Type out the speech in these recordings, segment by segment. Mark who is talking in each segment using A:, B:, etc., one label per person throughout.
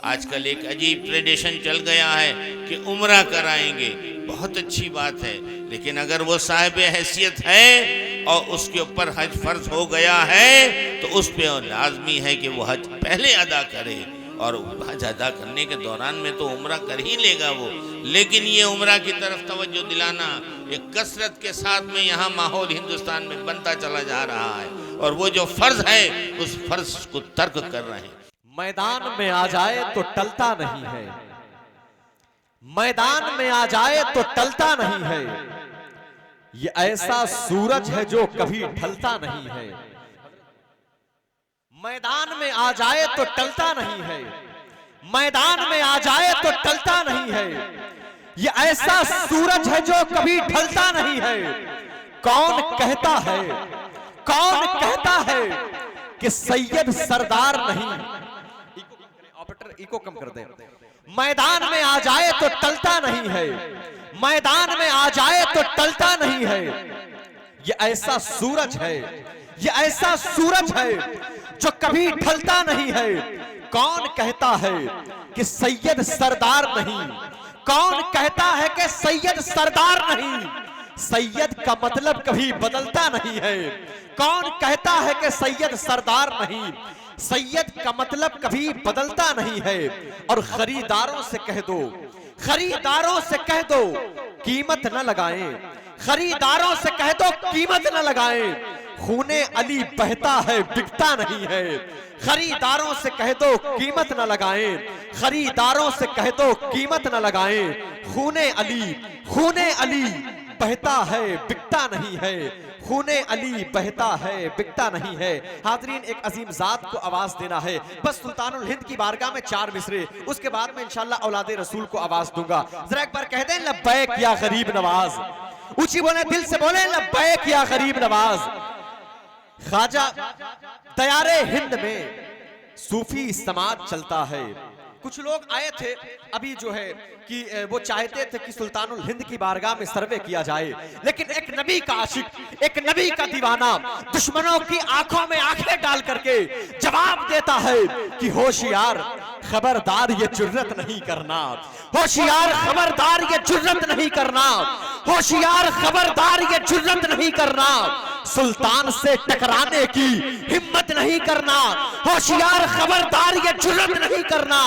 A: आजकल एक अजीब ट्रेडिशन चल गया है कि उम्रा कराएंगे। बहुत अच्छी बात है, लेकिन अगर वो साहिब हैसियत है और उसके ऊपर हज फर्ज हो गया है तो उस पर लाजमी है कि वो हज पहले अदा करे, और हज अदा करने के दौरान में तो उम्रा कर ही लेगा वो। लेकिन ये उम्रा की तरफ तवज्जो दिलाना एक कसरत के साथ में यहाँ माहौल हिंदुस्तान में बनता चला जा रहा है, और वो जो फर्ज है उस फर्ज को तर्क कर रहे हैं।
B: मैदान में आ जाए तो टलता नहीं है, मैदान में आ जाए तो टलता नहीं है। ये ऐसा सूरज है जो कभी ढलता नहीं है। मैदान में आ जाए तो टलता नहीं है, मैदान में आ जाए तो टलता नहीं है। ये ऐसा सूरज है जो कभी ढलता नहीं है। कौन कहता है, कौन कहता है कि सैयद सरदार नहीं। ऑपरेटर इको कम कर दे। मैदान में आ जाए तो टलता नहीं है, मैदान में आ जाए तो टलता नहीं है। ये ऐसा सूरज है, ये ऐसा सूरज है जो कभी ढलता नहीं है। कौन कहता है कि सैयद सरदार नहीं, कौन कहता है कि सैयद सरदार नहीं। सैयद का मतलब कभी बदलता नहीं है। कौन कहता है कि सैयद सरदार नहीं। सैयद का मतलब कभी बदलता नहीं है। और खरीदारों से कह दो, खरीदारों से कह दो कीमत न लगाएं, खरीदारों से कह दो कीमत न लगाएं। खूने अली बहता है बिकता नहीं है। खरीदारों से कह दो कीमत न लगाएं, खरीदारों से कह दो कीमत न लगाएं। खूने अली, खूने अली बहता है बिकता नहीं है। खूने अली बहता है बिकता नहीं है। हाजरीन, एक अजीम जात को आवाज देना है। बस सुल्तानुल हिंद की बारगाह में 4 मिसरे, उसके बाद में इंशाल्लाह औलादे रसूल को आवाज दूंगा। जरा एक बार कह दें लब्बैक या गरीब नवाज, ऊंची बोले, दिल से बोले लब्बैक या गरीब नवाज। ख्वाजा दयारे हिंद में सूफी समाज चलता है। कुछ लोग आए थे अभी जो है कि वो चाहते थे कि सुल्तानुल हिंद की बारगाह में सर्वे किया जाए, लेकिन एक नबी का आशिक, एक नबी का दीवाना दुश्मनों की आंखों में आंखें डाल करके जवाब देता है कि होशियार खबरदार ये जुर्रत नहीं करना, होशियार खबरदार ये जुर्रत नहीं करना, होशियार खबरदार ये जुर्रत नहीं करना। सुल्तान से टकराने की हिम्मत नहीं करना, होशियार खबरदार ये जुर्रत नहीं करना।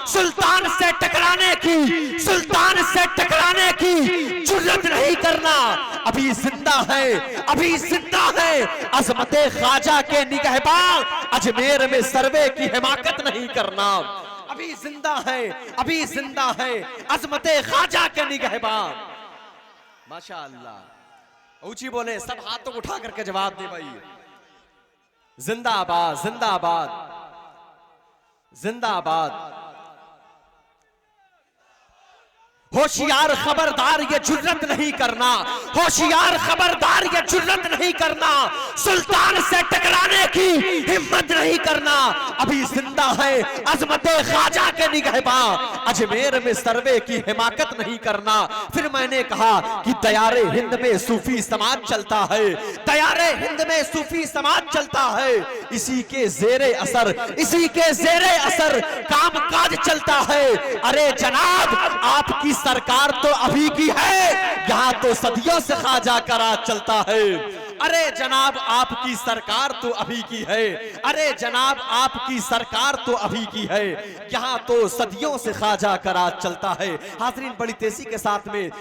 B: सुल्तान से टकराने की, सुल्तान से टकराने की जुर्रत नहीं करना। अभी जिंदा है, अभी जिंदा है अजमते ख्वाजा के निगहबान, अजमेर में सर्वे की हिमाकत नहीं करना। अभी जिंदा है, अभी जिंदा है अजमते ख्वाजा के निगहबान। माशाअल्लाह, ऊंची बोले, सब हाथों को उठा करके जवाब दे भाई। जिंदाबाद, जिंदाबाद, जिंदाबाद। होशियार खबरदार ये जुर्रत नहीं करना, होशियार खबरदार ये जुर्रत नहीं करना। सुल्तान से टकराने की हिम्मत नहीं करना। अभी जिंदा है अजमते ख्वाजा के निगहबान, अजमेर में सर्वे की हिमाकत नहीं करना। फिर मैंने कहा कि दयारे हिंद में सूफी समाज चलता है, दयारे हिंद में सूफी समाज चलता है। इसी के जेरे असर, इसी के जेरे असर काम काज चलता है। अरे जनाब, आपकी सरकार तो अभी की है, यहां तो सदियों से ख्वाजा का राज चलता है। अरे जनाब, आपकी सरकार तो अभी की है, अरे जनाब आपकी सरकार तो अभी की है, यहाँ तो सदियों से ख्वाजा का राज चलता है। हाज़रीन, बड़ी तेजी के साथ में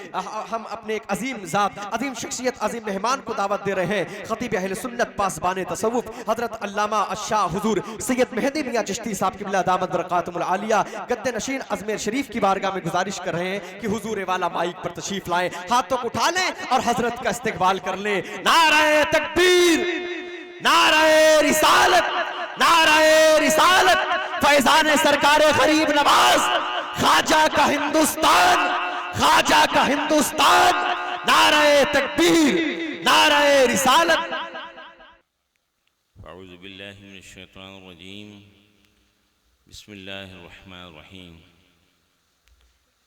B: हम अपने एक अजीम ज़ात, अजीम शख्सियत, अजीम मेहमान को दावत दे रहे हैं। खतीब अहले सुन्नत, पासबान तसव्वुफ, हजरत अल्लामा अशाह हुजूर सैयद मेहदी मियां चिश्ती साहब की दामद बरकातुहुल आलिया गद्दे नशीन अजमेर शरीफ की बारगाह में गुजारिश कर रहे हैं कि हुजूर वाला माइक पर तशरीफ लाएं, हाथों को उठा लें और हजरत का इस्तकबाल कर लें। नाराए तकबीर, नाराए रिसालत, नाराए रिसालत, फैजान सरकारे गरीब नवाज, ख्वाजा का हिंदुस्तान, ख्वाजा का हिंदुस्तान। नाराए तकबीर, नाराए रिसालत।
A: अऊज़ु बिल्लाहि मिनश शैतानिर रजीम, बिस्मिल्लाहिर रहमानिर रहीम।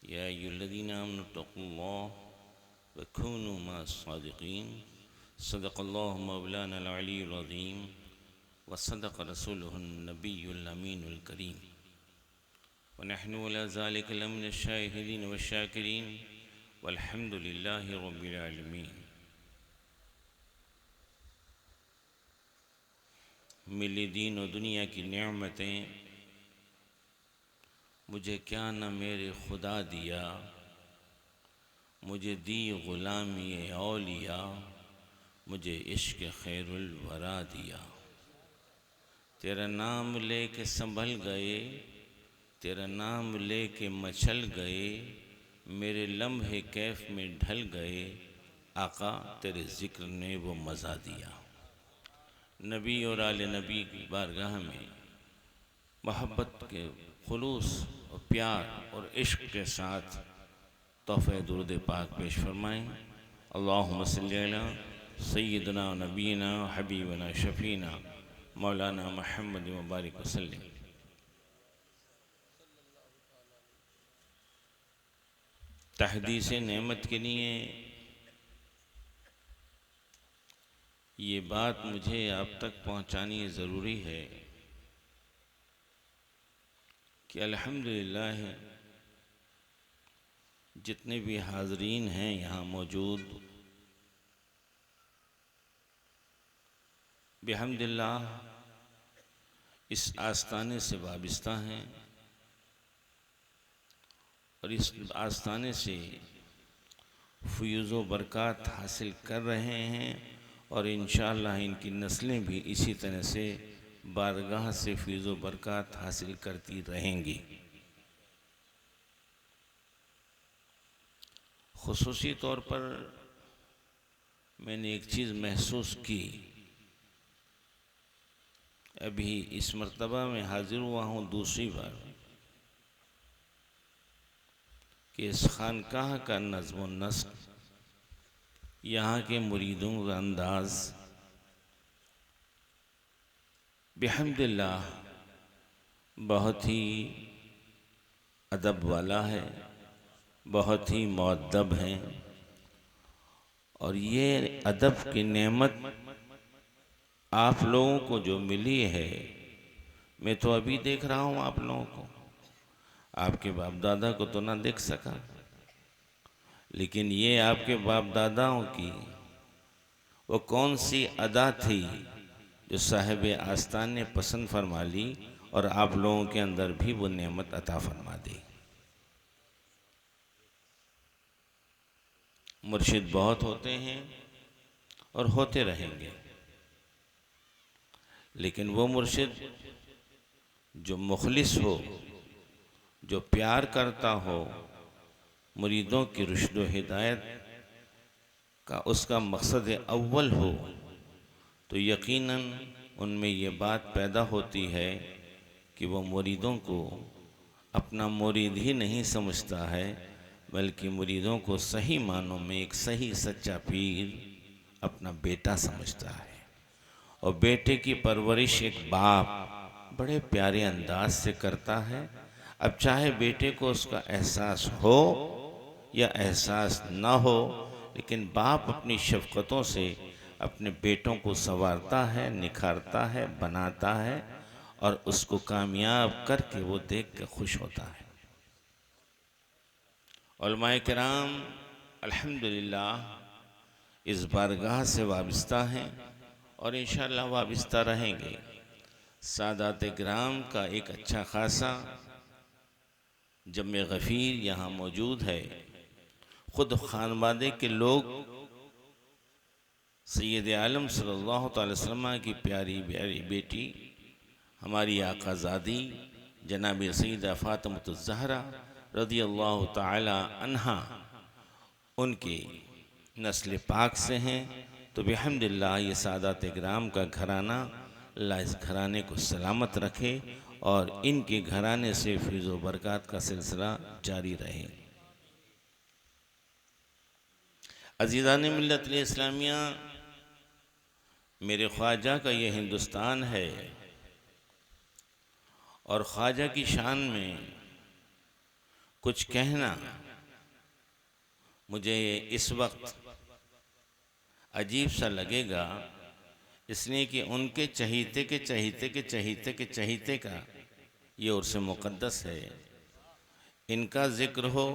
A: या अय्युहल्लज़ीना आमनु तक़ुल्लाह व कूनू मअस-सादिक़ीन। सदक़ल्लाहु मौलाना अल-अलीयुल अज़ीम व सदक़ रसूलुहुन नबियुल अमीनुल करीम। वनहनु अला ज़ालिका लमिन शाहिदीन व शाकिरीन वल्हम्दुलिल्लाहि रब्बिल आलमीन। मिली दीन और दुनिया की नेमतें मुझे क्या न मेरे खुदा दिया, मुझे दी ग़ुलामी औलिया, मुझे इश्क़ खैरुल वरा दिया। तेरा नाम लेके संभल गए, तेरा नाम लेके मचल गए, मेरे लम्हे कैफ में ढल गए, आका तेरे ज़िक्र ने वो मज़ा दिया। नबी और आले नबी की बारगाह में मोहब्बत के खुलूस और प्यार और इश्क के साथ तोहफ़े दुरूद पाक पेश फरमाएँ। अल्लाहुम्मा सल्ली अला सय्यिदना नबीना हबीबना शफ़ीना मौलाना मुहम्मद व बारिक वसल्लम। तहदीस नेमत के लिए ये बात मुझे आप तक पहुंचानी ज़रूरी है कि अल्हम्दुलिल्लाह जितने भी हाज़रीन हैं यहाँ मौजूद, बिहम्दिल्लाह इस आस्ताने से वाबिस्ता हैं और इस आस्ताने से फ़ुयूज़ व बरक़ात हासिल कर रहे हैं और इंशाअल्लाह इनकी नस्लें भी इसी तरह से बारगाह से फ़ुयूज़ व बरक़ात हासिल करती रहेंगी। ख़ुसूसी तौर पर मैंने एक चीज़ महसूस की, अभी इस मर्तबा में हाज़िर हुआ हूँ दूसरी बार, कि इस खानकाह का नज़्म व नस्क़, यहाँ के मुरीदों का अंदाज़ बिहम्दिल्लाह बहुत ही अदब वाला है, बहुत ही मुअद्दब हैं। और ये अदब की नेमत आप लोगों को जो मिली है, मैं तो अभी देख रहा हूँ आप लोगों को, आपके बाप दादा को तो ना देख सका, लेकिन ये आपके बाप दादाओं की वो कौन सी अदा थी जो साहिब आस्तान ने पसंद फरमा ली और आप लोगों के अंदर भी वो नेमत अता फरमा दी। मुर्शिद बहुत होते हैं और होते रहेंगे, लेकिन वो मुर्शिद जो मुखलिस हो, जो प्यार करता हो, मुरीदों की रुश्द व हिदायत का उसका मकसद अव्वल हो, तो यकीनन उनमें ये बात पैदा होती है कि वो मुरीदों को अपना मुरीद ही नहीं समझता है, बल्कि मुरीदों को सही मानों में एक सही सच्चा पीर अपना बेटा समझता है। और बेटे की परवरिश एक बाप बड़े प्यारे अंदाज से करता है। अब चाहे बेटे को उसका एहसास हो या एहसास ना हो, लेकिन बाप अपनी शफ़क़तों से अपने बेटों को संवारता है, निखारता है, बनाता है और उसको कामयाब करके वो देख के खुश होता है। उलमाए किराम अल्हम्दुलिल्लाह इस बारगाह से वाबिस्ता हैं और इंशाअल्लाह वाबिस्ता रहेंगे। सादात किराम का एक अच्छा खासा जम्मे गफ़ीर यहाँ मौजूद है। ख़ुद खानवादे के लोग सैयद आलम सल्लल्लाहु अलैहि वसल्लम की प्यारी प्यारी बेटी हमारी आकाज़ादी जनाब सैयदा फ़ातिमतुज़ ज़हरा रज़ियल्लाहु ताला अन्हा उनके नस्ल पाक से हैं। तो बिहम्दिल्लाह ये सादात किराम का घराना अल्लाह इस घराने को सलामत रखे और इनके घराने से फ़ैज़ व बरक़ात का सिलसिला जारी रहे। अज़ीज़ान मिल्लत इस्लामिया, मेरे ख्वाजा का ये हिंदुस्तान है और ख्वाजा की शान में कुछ कहना मुझे इस वक्त अजीब सा लगेगा, इसलिए कि उनके चहीते के चहीते के चहीते के चहीते का ये उर्स मुक़द्दस है। इनका ज़िक्र हो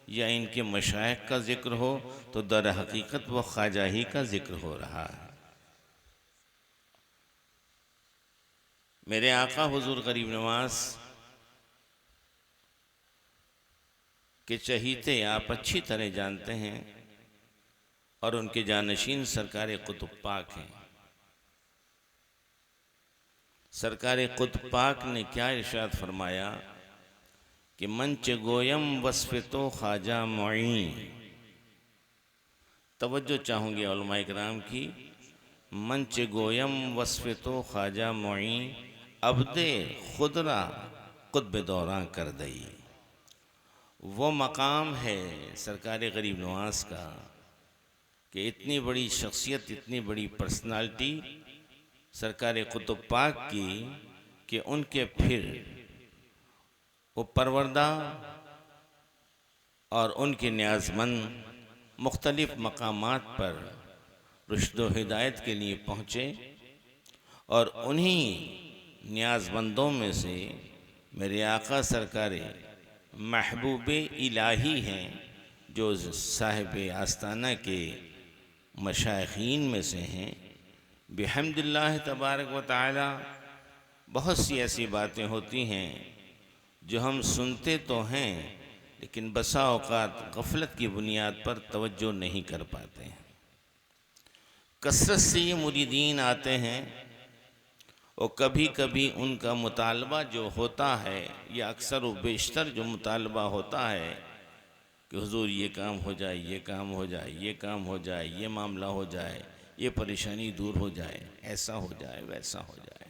A: या इनके मशाइख का ज़िक्र हो तो दर हकीकत वो ख्वाजा ही का ज़िक्र हो रहा है। मेरे आका हुजूर गरीब नवाज के चहीते आप अच्छी तरह जानते हैं और उनके जानशीन सरकार कुतुब पाक हैं। सरकार कुतुब पाक ने क्या इरशाद फरमाया कि मंच गोयम वस्फ़ तो ख्वाजा मुईन। तवज्जो चाहूँगी उलमाए किराम की। मंच गोयम वस्फ़ तो ख्वाजा मुईन अब्दे खुदरा कुतब दौरान कर दई। वो मकाम है सरकार गरीब नवाज का कि इतनी बड़ी शख्सियत, इतनी बड़ी पर्सनालिटी सरकार कुतुब पाक की कि उनके फिर वो परवरदा और उनके न्याज़मंद मुख्तलिफ़ मकामात पर रुश्द व हिदायत के लिए पहुँचे और उन्हीं न्याज़मंदों में से मेरे आका सरकार महबूब इलाही हैं जो साहिब आस्ताना के मशाइखीन में से हैं। बिहम्दिल्लाह तबारक व तआला बहुत सी ऐसी बातें होती हैं जो हम सुनते तो हैं लेकिन बसा औक़ात गफलत की बुनियाद पर तवज्जो नहीं कर पाते हैं। कसरत से ये मुरीदीन आते हैं और कभी कभी उनका मुतालबा जो होता है या अक्सर व बेशतर जो मुतालबा होता है कि हुजूर ये काम हो जाए, ये काम हो जाए, ये काम हो जाए, ये मामला हो जाए, ये परेशानी दूर हो जाए, ऐसा हो जाए, वैसा हो जाए,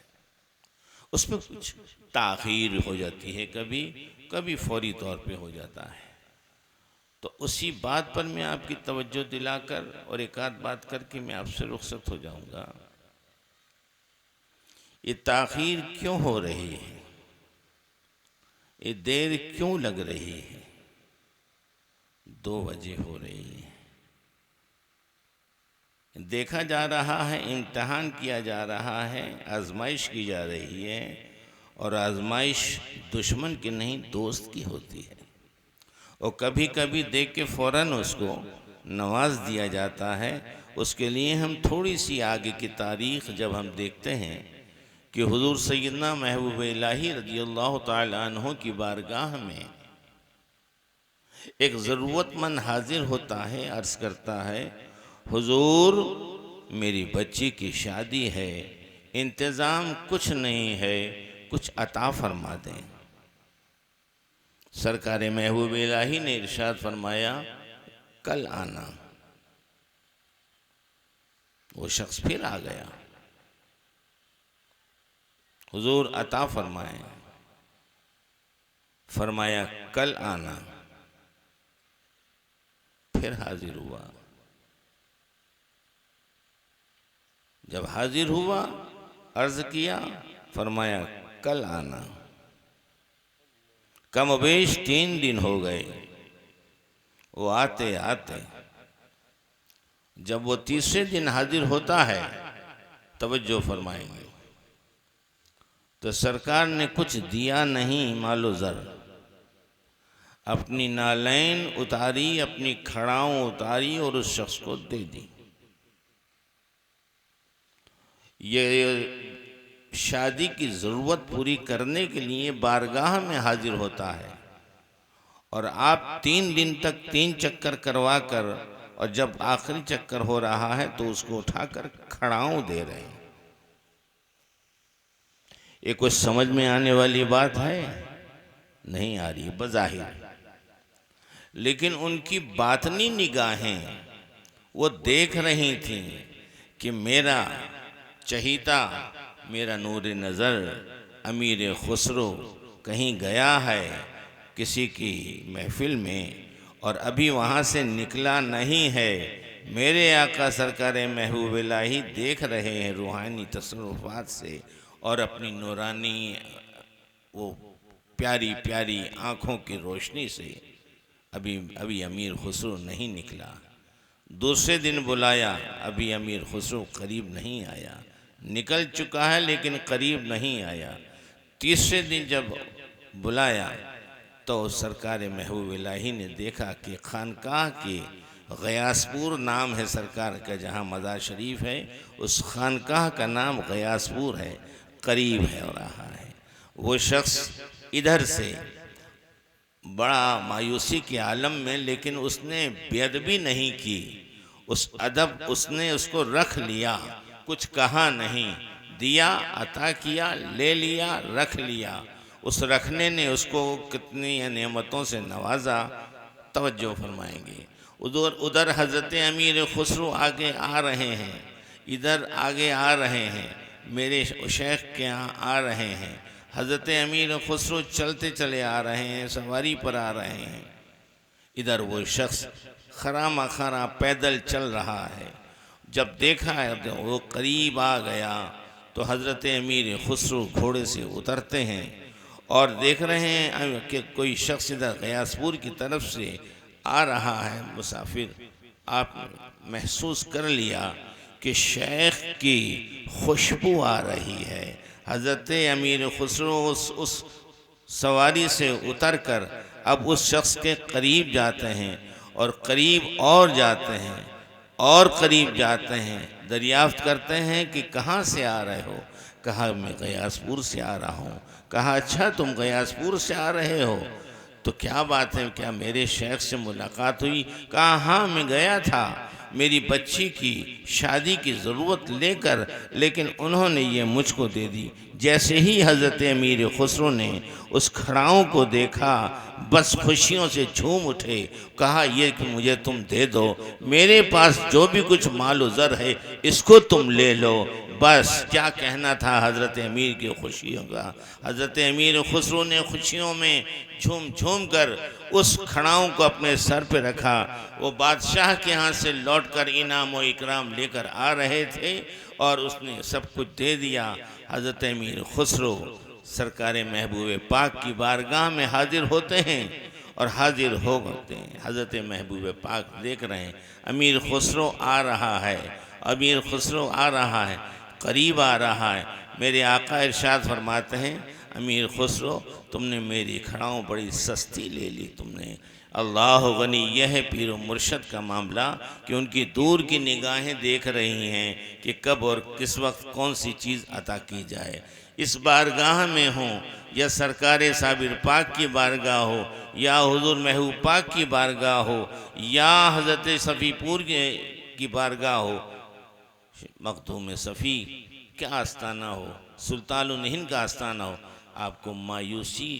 A: उसमें कुछ ताख़ीर हो जाती है, कभी कभी फौरी तौर पे हो जाता है। तो उसी बात पर मैं आपकी तवज्जो दिलाकर और एक आध बात करके मैं आपसे रुखसत हो जाऊंगा। ये ताख़ीर क्यों हो रही है, ये देर क्यों लग रही है? दो वजह हो रही है। देखा जा रहा है, इम्तहान किया जा रहा है, आजमाइश की जा रही है और आजमाइश दुश्मन की नहीं दोस्त की होती है और कभी कभी देख के फ़ौरन उसको नवाज दिया जाता है। उसके लिए हम थोड़ी सी आगे की तारीख़ जब हम देखते हैं कि हुजूर सैयदना महबूब इलाही रज़ियल्लाहु ताला अन्हु की बारगाह में एक ज़रूरतमंद हाजिर होता है, अर्ज़ करता है हुजूर मेरी बच्ची की शादी है, इंतज़ाम कुछ नहीं है, कुछ अता फरमा दें। सरकार महबूब इलाही ने इरशाद फरमाया कल आना। वो शख्स फिर आ गया, हुजूर अता फरमाए, फरमाया कल आना। फिर हाजिर हुआ, जब हाजिर हुआ अर्ज़ किया, फरमाया कल आना। कमोबेश 3 दिन हो गए वो आते आते। जब वो तीसरे दिन हाजिर होता है, तवज्जो फरमाएंगे, तो सरकार ने कुछ दिया नहीं मालो ज़र। अपनी नालैन उतारी, अपनी खड़ाऊं उतारी और उस शख्स को दे दी। ये शादी की ज़रूरत पूरी करने के लिए बारगाह में हाजिर होता है और आप 3 दिन तक 3 चक्कर करवा कर और जब आखिरी चक्कर हो रहा है तो उसको उठाकर खड़ाऊं दे रहे हैं। ये कुछ समझ में आने वाली बात है? नहीं आ रही बज़ाहिर, लेकिन उनकी बातनी निगाहें वो देख रही थीं कि मेरा चहीता, मेरा नूर नज़र अमीर खुसरो कहीं गया है किसी की महफिल में और अभी वहाँ से निकला नहीं है। मेरे आका सरकार महबूब इलाही देख रहे हैं रूहानी तसर्रुफ़ात से और अपनी नूरानी वो प्यारी प्यारी आँखों की रोशनी से अभी अमीर खुसरो नहीं निकला। दूसरे दिन बुलाया, अभी अमीर खुसरो करीब नहीं आया, निकल चुका है लेकिन करीब नहीं आया। तीसरे दिन जब बुलाया तो सरकार महबूब इलाही ने देखा कि खानकाह के गयासपुर नाम है सरकार का, जहाँ मज़ार शरीफ है उस खानकाह का नाम गयासपुर है, करीब है और रहा है। वो शख्स इधर से बड़ा मायूसी के आलम में, लेकिन उसने बेअदबी नहीं की, उस अदब उसने उसको रख लिया, कुछ कहा नहीं, दिया, अता किया, ले लिया, रख लिया। उस रखने ने उसको कितनी नेमतों से नवाजा, तवज्जो फरमाएंगे। उधर हज़रत अमीर खुसरो आगे आ रहे हैं, इधर आगे आ रहे हैं, मेरे शेख के यहाँ आ रहे हैं। हज़रत अमीर खुसरो चलते चले आ रहे हैं, सवारी पर आ रहे हैं। इधर वो शख्स खरा मखरा पैदल चल रहा है। जब देखा है वो करीब आ गया तो हज़रत अमीर खुसरो घोड़े से उतरते हैं और देख रहे हैं कि कोई शख्स इधर गयासपुर की तरफ से आ रहा है मुसाफिर। आप महसूस कर लिया कि शेख की खुशबू आ रही है। हज़रत अमीर खुसरो उस सवारी से उतरकर अब उस शख्स के करीब जाते हैं और करीब और जाते हैं और करीब जाते हैं, दरियाफ्त करते हैं कि कहाँ से आ रहे हो। कहा मैं गयासपुर से आ रहा हूँ। कहा अच्छा तुम गयासपुर से आ रहे हो, तो क्या बात है, क्या मेरे शेख से मुलाकात हुई? कहा हाँ मैं गया था मेरी बच्ची की शादी की ज़रूरत लेकर, लेकिन उन्होंने ये मुझको दे दी। जैसे ही हज़रत अमीर खुसरो ने उस खड़ाओं को देखा बस खुशियों से झूम उठे। कहा ये कि मुझे तुम दे दो, मेरे पास जो भी कुछ माल ज़र है इसको तुम ले लो। बस क्या कहना था हज़रत अमीर की खुशियों का। हज़रत अमीर खुसरो ने खुशियों में झूम झूम कर उस खड़ाओं को अपने सर पे रखा। वो बादशाह के यहाँ से लौटकर इनाम व इकराम लेकर आ रहे थे और उसने सब कुछ दे दिया। हज़रत अमीर खुसरो सरकार महबूब पाक की बारगाह में हाजिर होते हैं और हाजिर हो गए हैं। हज़रत महबूब पाक देख रहे हैं अमीर खुसरो आ रहा है, अमीर खुसरो आ रहा है, करीब आ रहा है। मेरे आका इरशाद फरमाते हैं अमीर खुसरो तुमने मेरी खड़ाओं बड़ी सस्ती ले ली तुमने। अल्लाह गनी, यह है पीर मुर्शद का मामला कि उनकी दूर की निगाहें देख रही हैं कि कब और किस वक्त कौन सी चीज़ अता की जाए। इस बारगाह में हो या सरकार साबिर पाक की बारगाह हो या हुजूर महबूब पाक की बारगाह हो या हज़रत सफ़ीपुर की बारगाह हो, मखदूम सफ़ी क्या आस्ताना हो, सुल्तानुल हिंद का आस्ताना हो, आपको मायूसी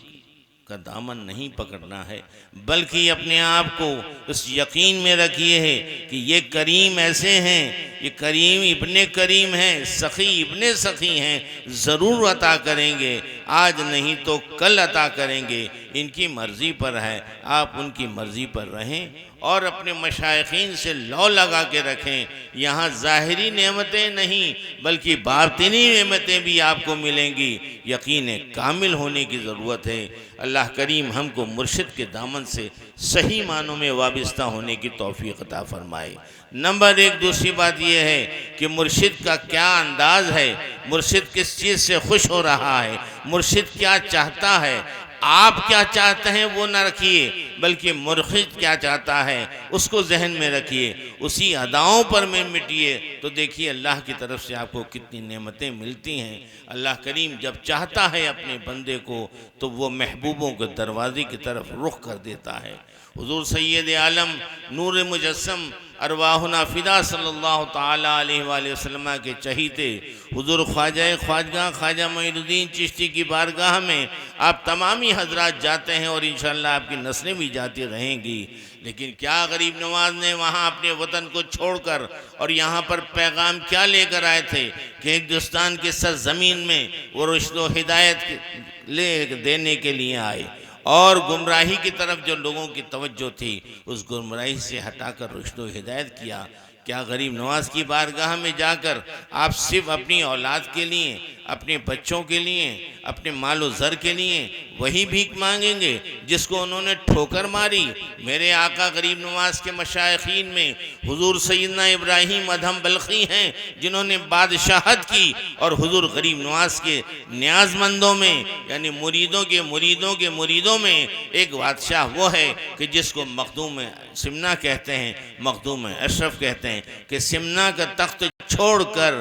A: का दामन नहीं पकड़ना है, बल्कि अपने आप को उस यकीन में रखिए है कि ये करीम ऐसे हैं, ये करीम इब्ने करीम हैं, सखी इब्ने सखी हैं, ज़रूर अता करेंगे, आज नहीं तो कल अता करेंगे। इनकी मर्ज़ी पर है, आप उनकी मर्ज़ी पर रहें और अपने मशाइखीन से लौ लगा के रखें। यहाँ ज़ाहिरी नेमतें नहीं बल्कि बातिनी नेमतें भी आपको मिलेंगी। यकीन कामिल होने की ज़रूरत है। अल्लाह करीम हमको मुर्शिद के दामन से सही मानों में वाबस्ता होने की तौफीक अता फरमाए। नंबर एक, दूसरी बात यह है कि मुर्शिद का क्या अंदाज है, मुर्शिद किस चीज़ से खुश हो रहा है, मुर्शिद क्या चाहता है। आप क्या चाहते हैं वो ना रखिए, बल्कि मुर्शिद क्या चाहता है उसको जहन में रखिए, उसी अदाओं पर में मिटिए, तो देखिए अल्लाह की तरफ से आपको कितनी नेमतें मिलती हैं। अल्लाह करीम जब चाहता है अपने बंदे को तो वो महबूबों के दरवाजे की तरफ रुख कर देता है। हुजूर सैयद आलम नूर मुजस्सम अरवाहुना फ़िदा सल्लल्लाहु ताला अलैहि वसल्लम के चहीते हुजूर ख्वाजा ख्वाजा मोइनुद्दीन चिश्ती की बारगाह में आप तमामी हजरात जाते हैं और इंशाअल्लाह आपकी नस्लें भी जाती रहेंगी। लेकिन क्या गरीब नवाज ने वहाँ अपने वतन को छोड़कर और यहाँ पर पैगाम क्या लेकर आए थे कि हिंदुस्तान की सरज़मीन में वो रुश्द व हिदायत ले देने के लिए आए और गुमराही की तरफ जो लोगों की तवज्जो थी उस गुमराही से हटाकर रुश्द व हिदायत किया। क्या गरीब नवाज की बारगाह में जाकर आप सिर्फ अपनी औलाद के लिए, अपने बच्चों के लिए, अपने मालो ज़र के लिए वही भीख मांगेंगे जिसको उन्होंने ठोकर मारी? मेरे आका गरीब नवाज के मशाइखीन में हुजूर सैयदना इब्राहीम अदहम बल्खी हैं जिन्होंने बादशाहत की, और हुजूर गरीब नवाज के न्याजमंदों में यानी मुरीदों में एक बादशाह वो है कि जिसको मखदूम सिमना कहते हैं, मखदूम अशरफ कहते हैं, कि सिमना का तख्त छोड़कर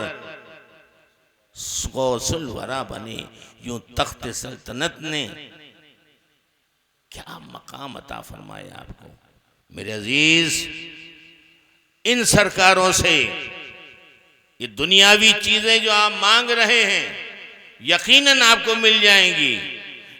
A: गौसुल वरा बने, यूं तख्त सल्तनत ने क्या मकाम अता फरमाया आपको। मेरे अजीज, इन सरकारों से ये दुनियावी चीजें जो आप मांग रहे हैं यकीनन आपको मिल जाएंगी,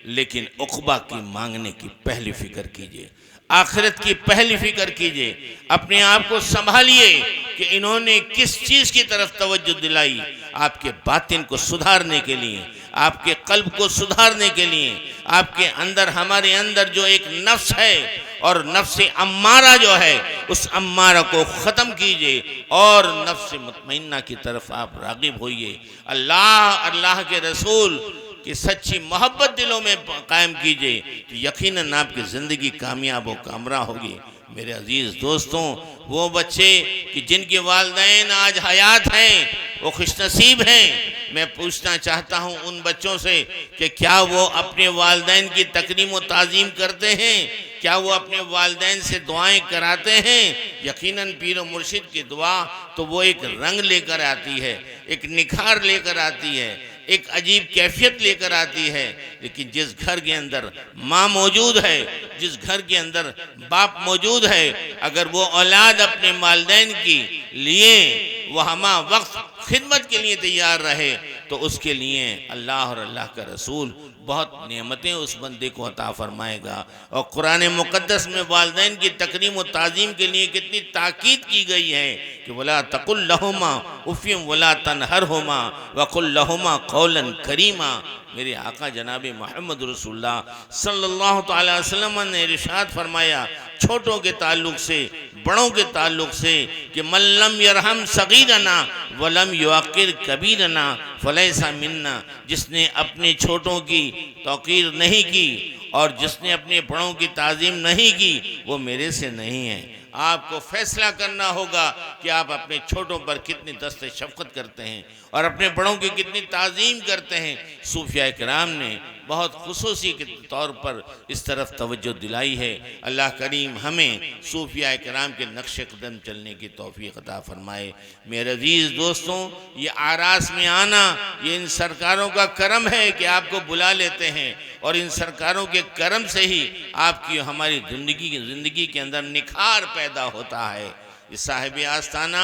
A: लेकिन उक़बा की मांगने की पहली फिक्र कीजिए, आखिरत की पहली फिक्र कीजिए। अपने आप को संभालिए कि इन्होंने किस चीज़ की तरफ तवज्जो दिलाई। आपके बातिन को सुधारने के लिए, आपके कल्ब को सुधारने के लिए, आपके अंदर, हमारे अंदर जो एक नफ्स है और नफ्स अम्मारा जो है, उस अम्मारा को ख़त्म कीजिए और नफ्स मुतमइन्ना की तरफ आप राग़िब होइए। अल्लाह के रसूल कि सच्ची मोहब्बत दिलों में कायम कीजिए तो यकीनन आपकी ज़िंदगी कामयाब व कामरा होगी। मेरे अजीज़ दोस्तों, वो बच्चे कि जिनके वालिदैन आज हयात हैं वो खुशनसीब हैं। मैं पूछना चाहता हूँ उन बच्चों से कि क्या वो अपने वालिदैन की तकरीम व ताज़ीम करते हैं? क्या वो अपने वालिदैन से दुआएं कराते हैं? यकीनन पीर व मुर्शिद की दुआ तो वो एक रंग लेकर आती है, एक निखार लेकर आती है, एक अजीब कैफियत लेकर आती है। लेकिन जिस घर के अंदर माँ मौजूद है, जिस घर के अंदर बाप मौजूद है, अगर वो औलाद अपने वालिदैन की लिए वह हमा वक्त खिदमत के लिए तैयार रहे तो उसके लिए अल्लाह और अल्लाह का रसूल बहुत नेमतें उस बंदे को अता फरमाएगा। और कुरान मुक़द्दस में वालिदैन की तकरीम व ताज़ीम के लिए कितनी ताकीद की गई है कि वला तकुल लहुमा उफ़्फ़िन वला तनहरहुमा वकुल लहुमा क़ौलन करीमा। मेरे आका जनाब मोहम्मद रसूलुल्लाह सल्लल्लाहु अलैहि वसल्लम ने इरशाद फरमाया छोटों के ताल्लुक से, बड़ों के ताल्लुक से कि मल्लम यरहम सगीरना वलम युअक्किर कबीरना फलैसा मिन्ना। जिसने अपने छोटों की तौक़ीर नहीं की और जिसने अपने बड़ों की ताज़ीम नहीं की वो मेरे से नहीं है। आपको फैसला करना होगा कि आप अपने छोटों पर कितनी दस्ते शफ़क़त करते हैं और अपने बड़ों की कितनी ताज़ीम करते हैं। सूफिया किराम ने बहुत खुसूसी के तौर पर इस तरफ तवज्जो दिलाई है। अल्लाह करीम हमें सूफिया किराम के नक्शे कदम चलने की तौफ़ीक़ अता फरमाए। मेरे अज़ीज़ दोस्तों, ये आरास में आना ये इन सरकारों का करम है कि आपको बुला लेते हैं और इन सरकारों के करम से ही आपकी हमारी ज़िंदगी के अंदर निखार पैदा होता है। ये साहिब आस्ताना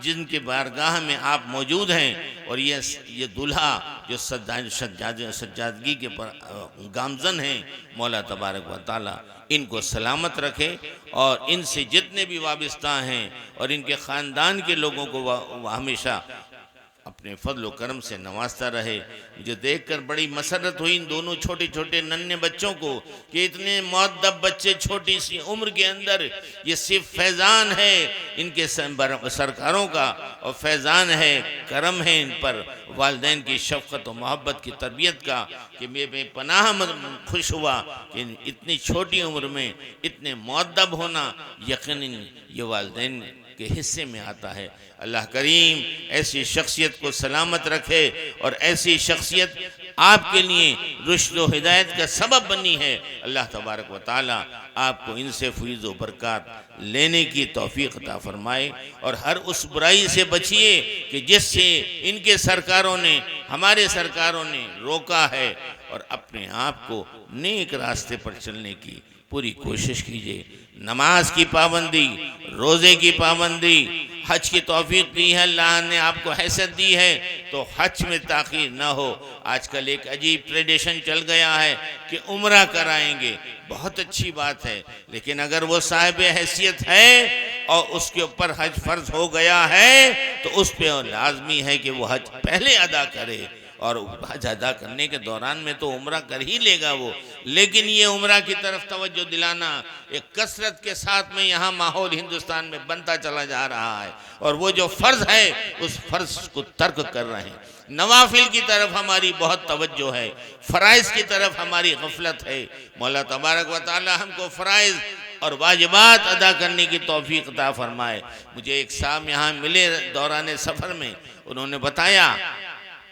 A: जिनके बारगाह में आप मौजूद हैं और ये दूल्हा जो सज्जादगी के गामजन हैं, मौला तबारक व तआला इनको सलामत रखे और इनसे जितने भी वाबस्ता हैं और इनके ख़ानदान के लोगों को हमेशा अपने फजल करम से नवाजता रहे। मुझे देखकर बड़ी मसरत हुई इन दोनों छोटे छोटे नन्हे बच्चों को कि इतने मुअद्दब बच्चे छोटी सी उम्र के अंदर, ये सिर्फ फैज़ान है इनके सरकारों का और फैज़ान है करम है इन पर वालिदैन की शफ़क़त और मोहब्बत की तरबियत का कि मैं बेपनाह खुश हुआ कि इतनी छोटी उम्र में इतने मुअद्दब होना यकीनन ये वालिदैन के हिस्से में आता है। अल्लाह करीम ऐसी शख्सियत को सलामत रखे और ऐसी शख्सियत आपके लिए रुश्द व हिदायत का सबब बनी है। अल्लाह तबारक व तआला आपको इनसे फैज़ व बरक़ात लेने की तौफ़ीक़ अता फ़रमाए और हर उस बुराई से बचिए कि जिससे इनके सरकारों ने, हमारे सरकारों ने रोका है। और अपने आप को नेक रास्ते पर चलने की पूरी कोशिश कीजिए। नमाज की पाबंदी, रोज़े की पाबंदी, हज की तौफीक दी है, अल्लाह ने आपको हैसियत दी है तो हज में ताख़ीर ना हो। आजकल एक अजीब ट्रेडिशन चल गया है कि उम्रा कराएंगे, बहुत अच्छी बात है, लेकिन अगर वो साहिब हैसियत है और उसके ऊपर हज फ़र्ज हो गया है तो उस पर लाजमी है कि वो हज पहले अदा करे और हज अदा करने के दौरान में तो उम्रा कर ही लेगा वो, लेकिन ये उम्रा की तरफ तवज्जो दिलाना एक कसरत के साथ में यहाँ माहौल हिंदुस्तान में बनता चला जा रहा है, और वो जो फ़र्ज़ है उस फ़र्ज़ को तर्क कर रहे हैं। नवाफिल की तरफ हमारी बहुत तवज्जो है, फ़राइज़ की तरफ हमारी गफलत है। मौला तबारक व तआला हमको फ़राइज़ और वाजिबात अदा करने की तौफीक अता फरमाए। मुझे एक साहब यहाँ मिले दौरान सफ़र में, उन्होंने बताया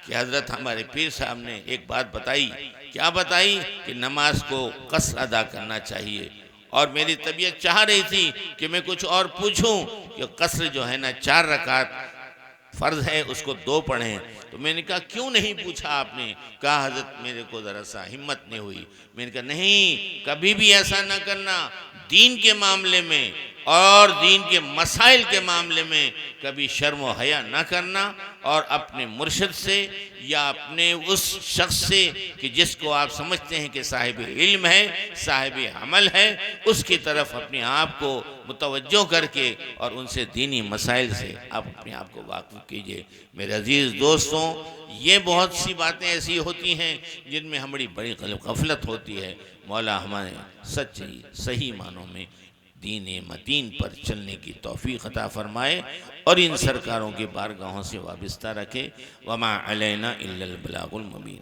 A: कि हज़रत हमारे पीर साहब ने एक बात बताई। क्या बताई? कि नमाज को कसर अदा करना चाहिए, और मेरी तबीयत चाह रही थी कि मैं कुछ और पूछूं कि कसर जो है ना 4 रकात फ़र्ज़ है उसको 2 पढ़ें। तो मैंने कहा क्यों नहीं पूछा आपने? कहा हज़रत मेरे को ज़रा सा हिम्मत नहीं हुई। मैंने कहा नहीं, कभी भी ऐसा ना करना, दीन के मामले में और दीन के मसाइल के मामले में कभी शर्म व हया ना करना, और अपने मुर्शिद से या अपने उस शख्स से कि जिसको आप समझते हैं कि साहिब इल्म है, साहिब अमल है, उसकी तरफ अपने आप को मुतवज्जो करके और उनसे दीनी मसाइल से आप अपने आप को वाकिफ़ कीजिए। मेरे अजीज़ दोस्तों, ये बहुत सी बातें ऐसी होती हैं जिनमें हमारी बड़ी गफलत होती है। मौला हमारे सच्ची सही मानों में दीन मतीन पर चलने की तौफीक अता फरमाए और इन सरकारों की बारगाहों से वाबस्ता रखे। वमा अलैना इल्लल बलागुल मुबीन।